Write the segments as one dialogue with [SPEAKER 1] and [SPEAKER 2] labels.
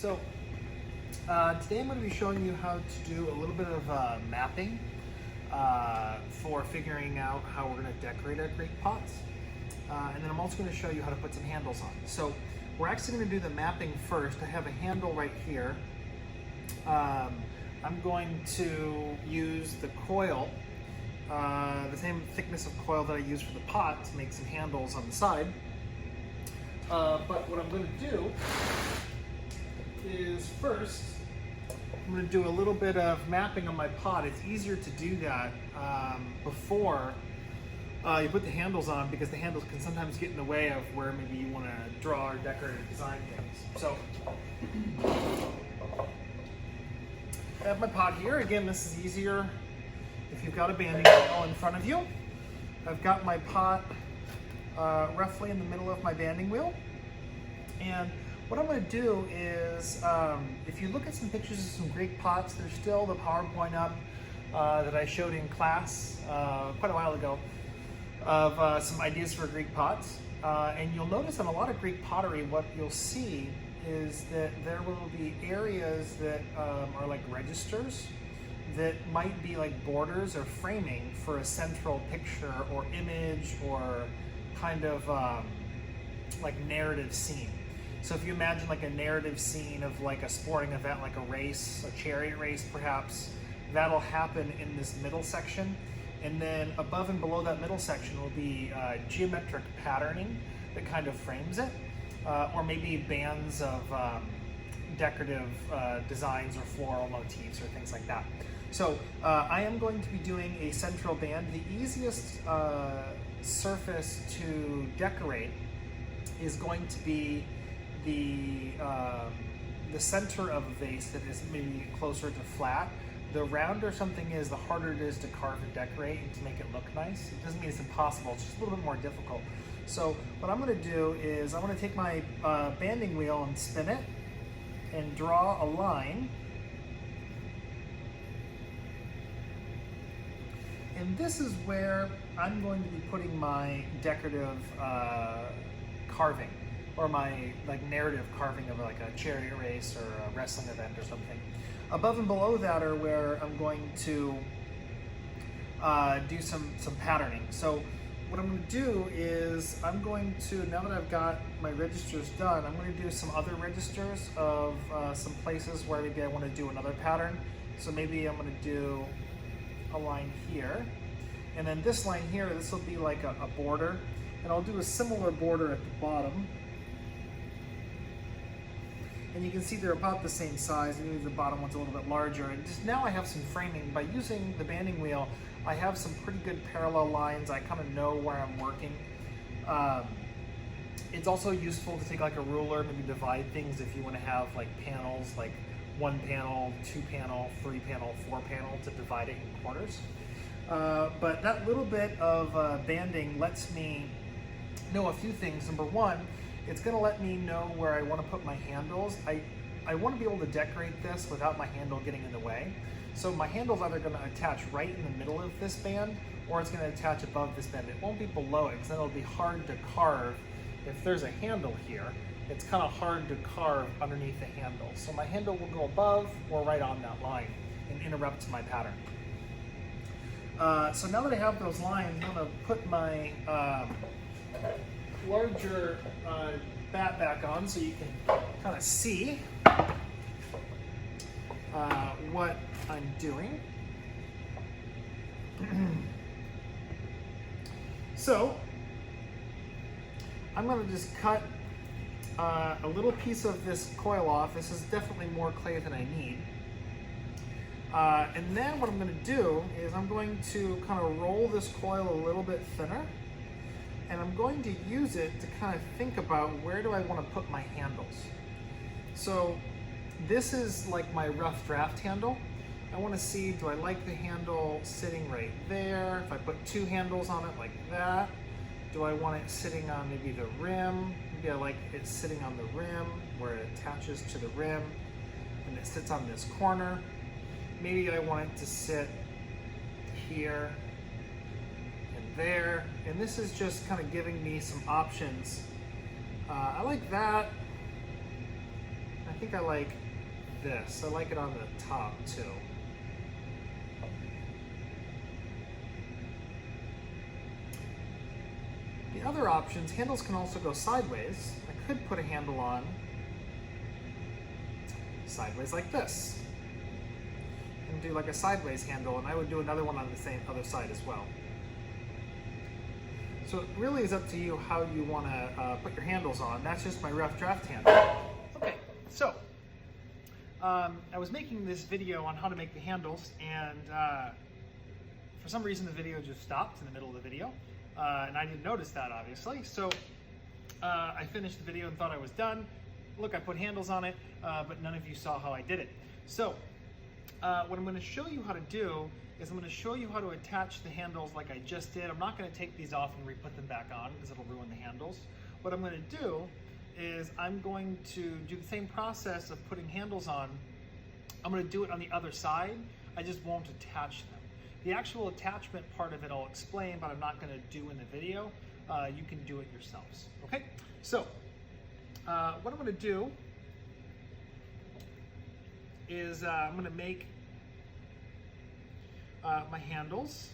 [SPEAKER 1] So today I'm going to be showing you how to do a little bit of mapping for figuring out how we're going to decorate our Greek pots. And then I'm also going to show you how to put some handles on. So we're actually going to do the mapping first. I have a handle right here. I'm going to use the coil, the same thickness of coil that I use for the pot, to make some handles on the side. But what I'm going to do is first, I'm going to do a little bit of mapping on my pot. It's easier to do that before you put the handles on, because the handles can sometimes get in the way of where maybe you want to draw or decorate or design things. So I have my pot here. Again, this is easier if you've got a banding wheel in front of you. I've got my pot roughly in the middle of my banding wheel. And what I'm going to do is, if you look at some pictures of some Greek pots, there's still the PowerPoint up that I showed in class quite a while ago of some ideas for Greek pots. And you'll notice in a lot of Greek pottery, what you'll see is that there will be areas that are like registers that might be like borders or framing for a central picture or image or kind of like narrative scene. So if you imagine like a narrative scene of like a sporting event, like a race, a chariot race perhaps, that'll happen in this middle section. And then above and below that middle section will be geometric patterning that kind of frames it, or maybe bands of decorative designs or floral motifs or things like that. So I am going to be doing a central band. The easiest surface to decorate is going to be the center of a vase that is maybe closer to flat. The rounder something is, the harder it is to carve and decorate and to make it look nice. It doesn't mean it's impossible, it's just a little bit more difficult. So what I'm going to do is I'm going to take my banding wheel and spin it and draw a line. And this is where I'm going to be putting my decorative carving, or my like narrative carving of like a chariot race or a wrestling event or something. Above and below that are where I'm going to do some patterning. So what I'm going to do is I'm going to, now that I've got my registers done, I'm going to do some other registers of some places where maybe I want to do another pattern. So maybe I'm going to do a line here, and then this line here, this will be like a border, and I'll do a similar border at the bottom. And you can see they're about the same size, maybe the bottom one's a little bit larger. And just now I have some framing. By using the banding wheel, I have some pretty good parallel lines. I kind of know where I'm working. It's also useful to take like a ruler, maybe divide things if you want to have like panels, like 1 panel, 2 panel, 3 panel, 4 panel, to divide it in quarters. But that little bit of banding lets me know a few things. Number one, it's going to let me know where I want to put my handles. I want to be able to decorate this without my handle getting in the way. So my handle's either going to attach right in the middle of this band, or it's going to attach above this band. It won't be below it, because then it'll be hard to carve. If there's a handle here, it's kind of hard to carve underneath the handle. So my handle will go above or right on that line and interrupt my pattern. So now that I have those lines, I'm going to put my larger bat back on so you can kind of see what I'm doing. So I'm going to just cut a little piece of this coil off. This is definitely more clay than I need. And then what I'm going to do is I'm going to kind of roll this coil a little bit thinner, and I'm going to use it to kind of think about where do I want to put my handles. So this is like my rough draft handle. I want to see, do I like the handle sitting right there? If I put 2 handles on it like that, do I want it sitting on maybe the rim? Maybe I like it sitting on the rim where it attaches to the rim and it sits on this corner. Maybe I want it to sit here and there. And this is just kind of giving me some options. I like that. I think I like this. I like it on the top too. The other options, handles can also go sideways. I could put a handle on sideways like this and do like a sideways handle, and I would do another one on the same other side as well. So it really is up to you how you want to put your handles on. That's just my rough draft handle. Okay, so I was making this video on how to make the handles, and for some reason the video just stopped in the middle of the video, and I didn't notice that, obviously. So I finished the video and thought I was done. Look, I put handles on it, but none of you saw how I did it. So what I'm going to show you how to do is I'm going to show you how to attach the handles like I just did. I'm not going to take these off and re-put them back on because it'll ruin the handles. What I'm going to do is I'm going to do the same process of putting handles on. I'm going to do it on the other side. I just won't attach them. The actual attachment part of it I'll explain, but I'm not going to do in the video. You can do it yourselves. Okay? So what I'm going to do is I'm going to make my handles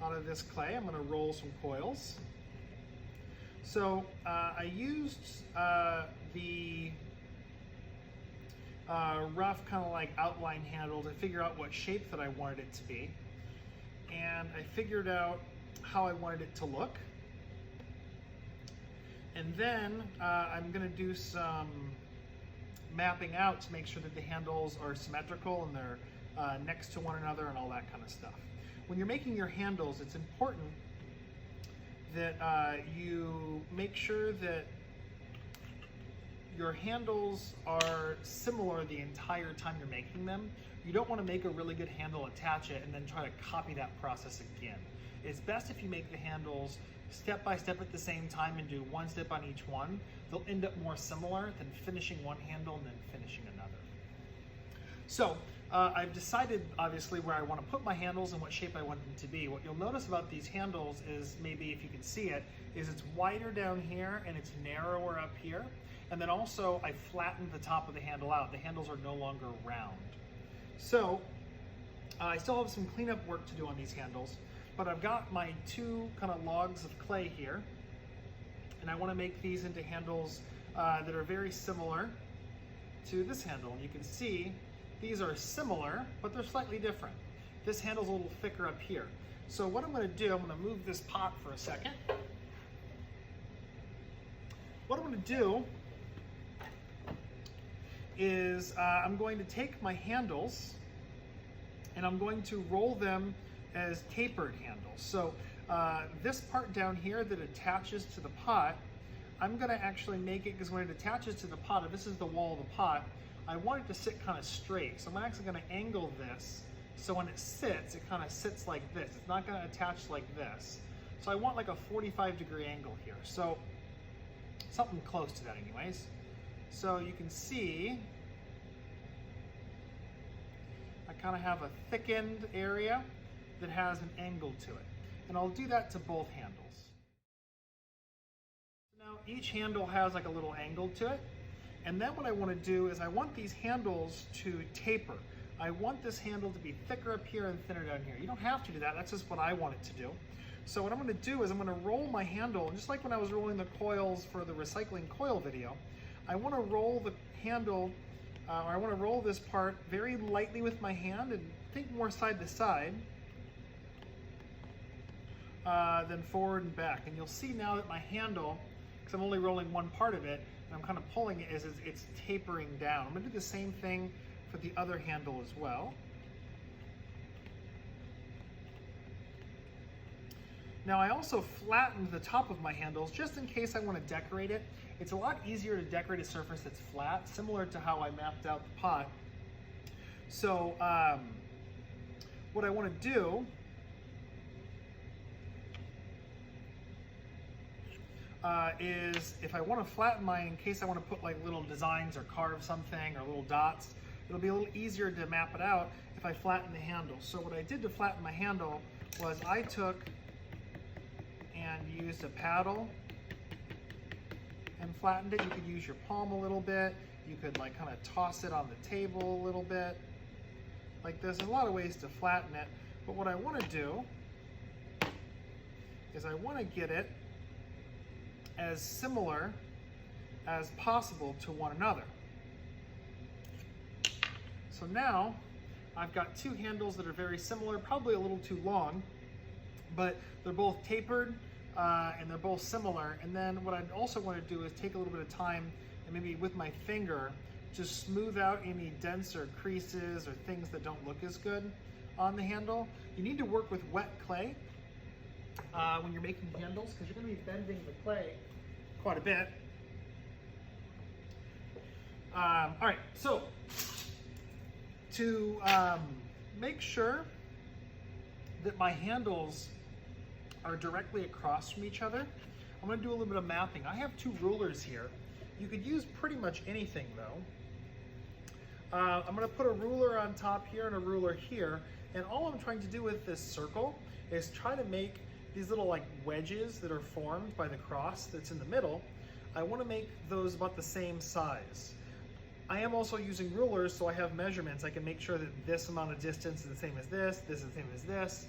[SPEAKER 1] out of this clay. I'm going to roll some coils. So I used the rough kind of like outline handle to figure out what shape that I wanted it to be, and I figured out how I wanted it to look. And then I'm going to do some mapping out to make sure that the handles are symmetrical and they're next to one another and all that kind of stuff. When you're making your handles, it's important that you make sure that your handles are similar the entire time you're making them. You don't want to make a really good handle, attach it, and then try to copy that process again. It's best if you make the handles step by step at the same time and do one step on each one. They'll end up more similar than finishing one handle and then finishing another. So I've decided obviously where I want to put my handles and what shape I want them to be. What you'll notice about these handles is, maybe if you can see it, is it's wider down here and it's narrower up here. And then also I flattened the top of the handle out. The handles are no longer round. So I still have some cleanup work to do on these handles, but I've got my two kind of logs of clay here, and I want to make these into handles that are very similar to this handle. And you can see these are similar, but they're slightly different. This handle's a little thicker up here. So what I'm going to do, I'm going to move this pot for a second. What I'm going to do is I'm going to take my handles and I'm going to roll them as tapered handles. So this part down here that attaches to the pot, I'm going to actually make it, because when it attaches to the pot, if this is the wall of the pot, I want it to sit kind of straight. So I'm actually going to angle this so when it sits, it kind of sits like this. It's not going to attach like this. So I want like a 45-degree angle here. So something close to that anyways. So you can see I kind of have a thickened area that has an angle to it. And I'll do that to both handles. Now each handle has like a little angle to it. And then what I want to do is I want these handles to taper. I want this handle to be thicker up here and thinner down here. You don't have to do that, that's just what I want it to do. So what I'm going to do is I'm going to roll my handle, just like when I was rolling the coils for the recycling coil video. I want to roll the handle, or I want to roll this part very lightly with my hand, and think more side to side than forward and back. And you'll see now that my handle, because I'm only rolling one part of it, and I'm kind of pulling it, is it's tapering down. I'm going to do the same thing for the other handle as well. Now I also flattened the top of my handles just in case I want to decorate it. It's a lot easier to decorate a surface that's flat, similar to how I mapped out the pot. So what I want to do is, if I want to flatten mine in case I want to put like little designs or carve something or little dots, it'll be a little easier to map it out if I flatten the handle. So what I did to flatten my handle was I took and used a paddle and flattened it. You could use your palm a little bit. You could like kind of toss it on the table a little bit like this. There's a lot of ways to flatten it, but what I want to do is I want to get it as similar as possible to one another. So now I've got two handles that are very similar, probably a little too long, but they're both tapered and they're both similar. And then what I'd also want to do is take a little bit of time and maybe with my finger just smooth out any dents or creases or things that don't look as good on the handle. You need to work with wet clay when you're making handles, because you're going to be bending the clay quite a bit. All right, so to make sure that my handles are directly across from each other, I'm going to do a little bit of mapping. I have two rulers here. You could use pretty much anything though. I'm going to put a ruler on top here and a ruler here, and all I'm trying to do with this circle is try to make these little like wedges that are formed by the cross that's in the middle. I want to make those about the same size. I am also using rulers, so I have measurements. I can make sure that this amount of distance is the same as this is the same as this.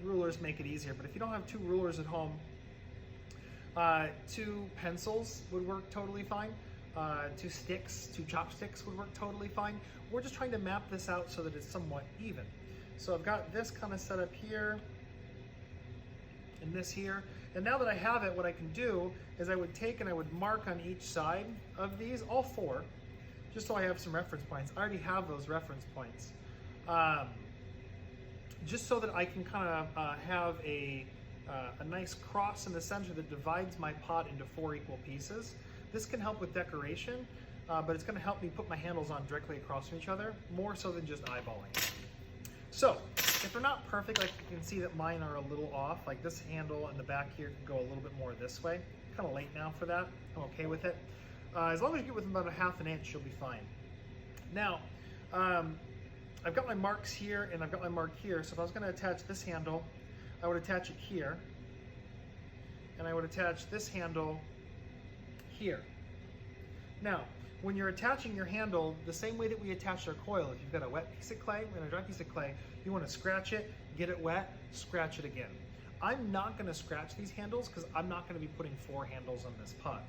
[SPEAKER 1] Rulers make it easier, but if you don't have two rulers at home, two pencils would work totally fine. Two chopsticks would work totally fine. We're just trying to map this out so that it's somewhat even. So I've got this kind of set up here and this here. And now that I have it, what I can do is I would take and I would mark on each side of these, all four, just so I have some reference points. I already have those reference points. Just so that I can kind of have a nice cross in the center that divides my pot into 4 equal pieces. This can help with decoration, but it's going to help me put my handles on directly across from each other, more so than just eyeballing. So, if they're not perfect, like you can see that mine are a little off, like this handle in the back here can go a little bit more this way. Kind of late now for that. I'm okay with it. As long as you get within about a ½ an inch, you'll be fine. Now, I've got my marks here and I've got my mark here, so if I was going to attach this handle, I would attach it here, and I would attach this handle here. Now, when you're attaching your handle, the same way that we attach our coil, if you've got a wet piece of clay and a dry piece of clay, you want to scratch it, get it wet, scratch it again. I'm not going to scratch these handles because I'm not going to be putting 4 handles on this pot.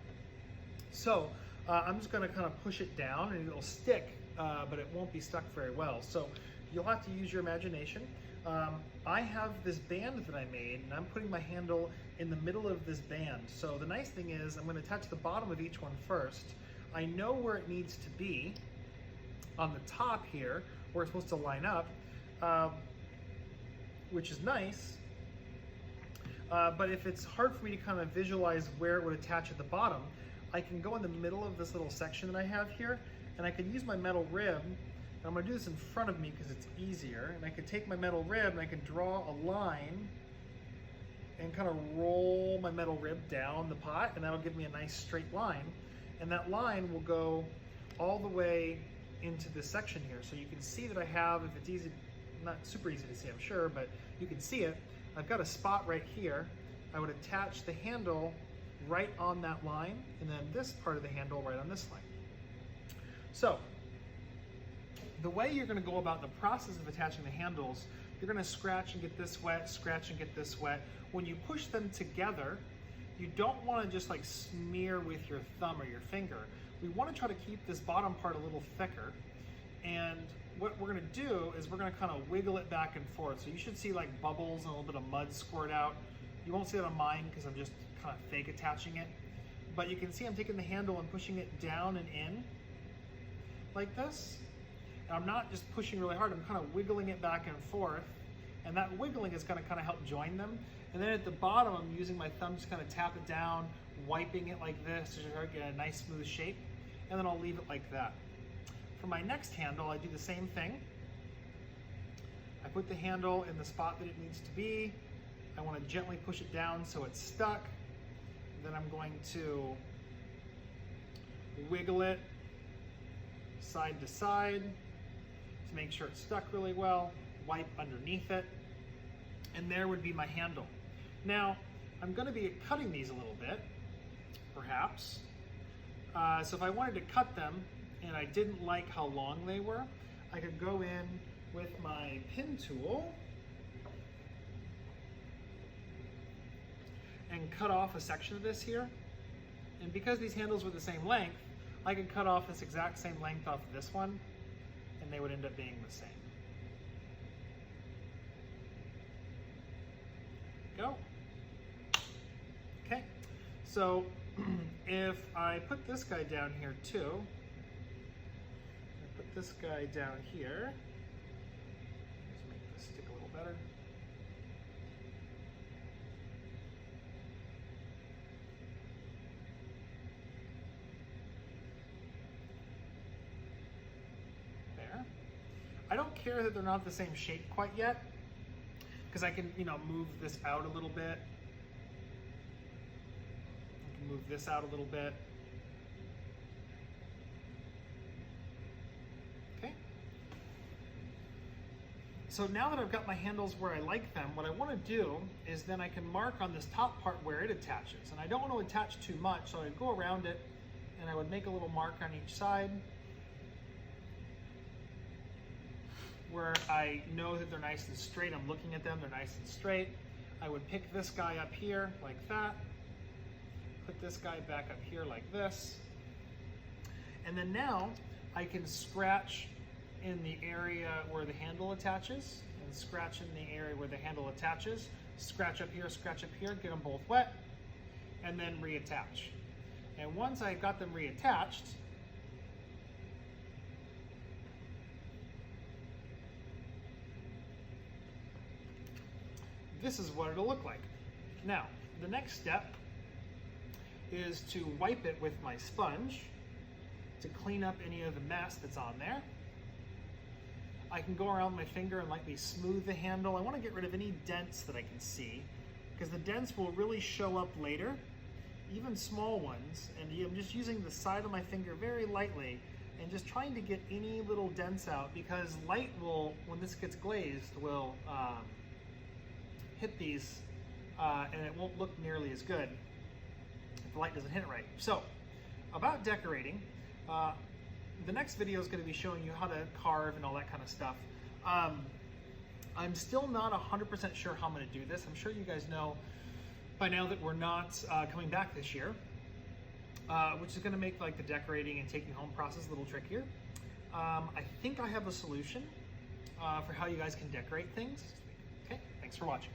[SPEAKER 1] So I'm just going to kind of push it down and it'll stick, but it won't be stuck very well. So you'll have to use your imagination. I have this band that I made, and I'm putting my handle in the middle of this band. So the nice thing is I'm going to attach the bottom of each one first. I know where it needs to be on the top here, where it's supposed to line up, which is nice. But if it's hard for me to kind of visualize where it would attach at the bottom, I can go in the middle of this little section that I have here, and I can use my metal rib. I'm going to do this in front of me because it's easier, and I can take my metal rib and I can draw a line and kind of roll my metal rib down the pot, and that'll give me a nice straight line, and that line will go all the way into this section here. So you can see that I have, if it's easy, not super easy to see I'm sure, but you can see it, I've got a spot right here. I would attach the handle right on that line, and then this part of the handle right on this line. So the way you're going to go about the process of attaching the handles, you're going to scratch and get this wet, scratch and get this wet. When you push them together, you don't want to just like smear with your thumb or your finger. We want to try to keep this bottom part a little thicker. And what we're going to do is we're going to kind of wiggle it back and forth. So you should see like bubbles and a little bit of mud squirt out. You won't see that on mine because I'm just kind of fake attaching it. But you can see I'm taking the handle and pushing it down and in like this. And I'm not just pushing really hard, I'm kind of wiggling it back and forth. And that wiggling is going to kind of help join them. And then at the bottom, I'm using my thumb to kind of tap it down, wiping it like this to try to get a nice smooth shape. And then I'll leave it like that. For my next handle, I do the same thing. I put the handle in the spot that it needs to be. I want to gently push it down so it's stuck. Then I'm going to wiggle it side to side to make sure it's stuck really well, wipe underneath it, and there would be my handle. Now, I'm going to be cutting these a little bit, perhaps. So if I wanted to cut them and I didn't like how long they were, I could go in with my pin tool and cut off a section of this here. And because these handles were the same length, I could cut off this exact same length off of this one, and they would end up being the same. Go. Okay, so if I put this guy down here too, I put this guy down here, let's make this stick a little better. There. I don't care that they're not the same shape quite yet, because I can, move this out a little bit. I can move this out a little bit. Okay. So now that I've got my handles where I like them, what I want to do is then I can mark on this top part where it attaches. And I don't want to attach too much, so I'd go around it and I would make a little mark on each side where I know that they're nice and straight. I'm looking at them, they're nice and straight. I would pick this guy up here like that, put this guy back up here like this, and then now I can scratch in the area where the handle attaches, and scratch in the area where the handle attaches, scratch up here, get them both wet, and then reattach. And once I got them reattached, this is what it'll look like. Now, the next step is to wipe it with my sponge to clean up any of the mess that's on there. I can go around my finger and lightly smooth the handle. I want to get rid of any dents that I can see, because the dents will really show up later, even small ones. And I'm just using the side of my finger very lightly and just trying to get any little dents out, because light will, when this gets glazed, will hit these and it won't look nearly as good if the light doesn't hit it right. So, about decorating, the next video is going to be showing you how to carve and all that kind of stuff. I'm still not 100% sure how I'm going to do this. I'm sure you guys know by now that we're not coming back this year, which is going to make like the decorating and taking home process a little trickier. I think I have a solution for how you guys can decorate things. Okay, thanks for watching.